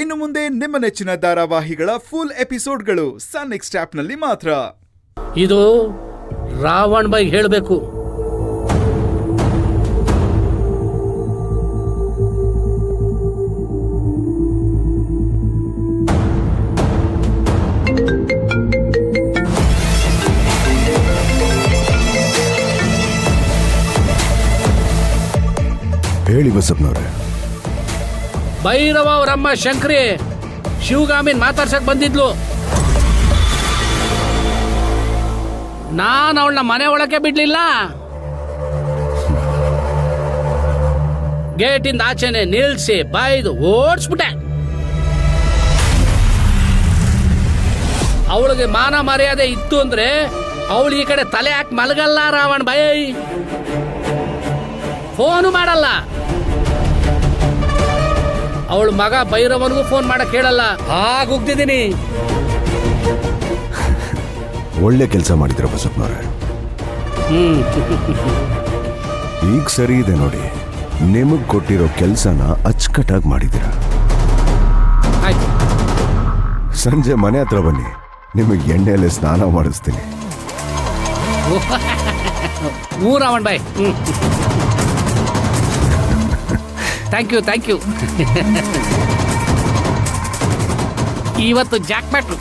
ಇನ್ನು ಮುಂದೆ ನಿಮ್ಮ ನೆಚ್ಚಿನ ಧಾರಾವಾಹಿಗಳ ಫುಲ್ ಎಪಿಸೋಡ್ಗಳು ಸನ್ ನೆಕ್ಸ್ಟ್ ಆಪ್ನಲ್ಲಿ ಮಾತ್ರ. ಇದು ರಾವಣ್ ಬೈ ಹೇಳಬೇಕು. ಹೇಳಿ ಬಸಪ್ಪನವ್ರೆ. ಭೈರವ ಅವರಮ್ಮ ಶಂಕರಿ ಶಿವಗಾಮಿನ್ ಮಾತಾಡ್ಸಕ್ ಬಂದಿದ್ಲು. ನಾನು ಅವಳನ್ನ ಮನೆ ಒಳಗೆ ಬಿಡ್ಲಿಲ್ಲ. ಗೇಟಿಂದ ಆಚೆನೆ ನಿಲ್ಸಿ ಬಾಯ್ದು ಓಡಿಸ್ಬಿಟ್ಟೆ. ಅವಳಿಗೆ ಮಾನ ಮರ್ಯಾದೆ ಇತ್ತು ಅಂದ್ರೆ ಅವಳು ಈ ಕಡೆ ತಲೆ ಹಾಕಿ ಮಲಗಲ್ಲ ರಾವಣ್ ಬೈ. ಫೋನು ಮಾಡಲ್ಲ. ಅವಳ ಮಗ ಭೈರವನಿಗೂ ಫೋನ್ ಮಾಡಕ್ ಹೇಳಲ್ಲ. ಹೋಗ್ತಿದ್ದೀನಿ. ಒಳ್ಳೆ ಕೆಲಸ ಮಾಡಿದ್ರ ಬಸಪ್ಪನವ್ರೆ. ಈಗ ಸರಿ ಇದೆ ನೋಡಿ. ನಿಮಗ್ ಕೊಟ್ಟಿರೋ ಕೆಲ್ಸನ ಅಚ್ಚುಕಟ್ಟಾಗಿ ಮಾಡಿದಿರ. ಆಯ್ತು, ಸಂಜೆ ಮನೆ ಹತ್ರ ಬನ್ನಿ, ನಿಮಗೆ ಎಣ್ಣೆಯಲ್ಲಿ ಸ್ನಾನ ಮಾಡಿಸ್ತೀನಿ. ರಾವಣ್ ಬಾಯ್. Thank you. ಇವತ್ತು ಜಾಕ್ ಬ್ಯಾಟ್ರು.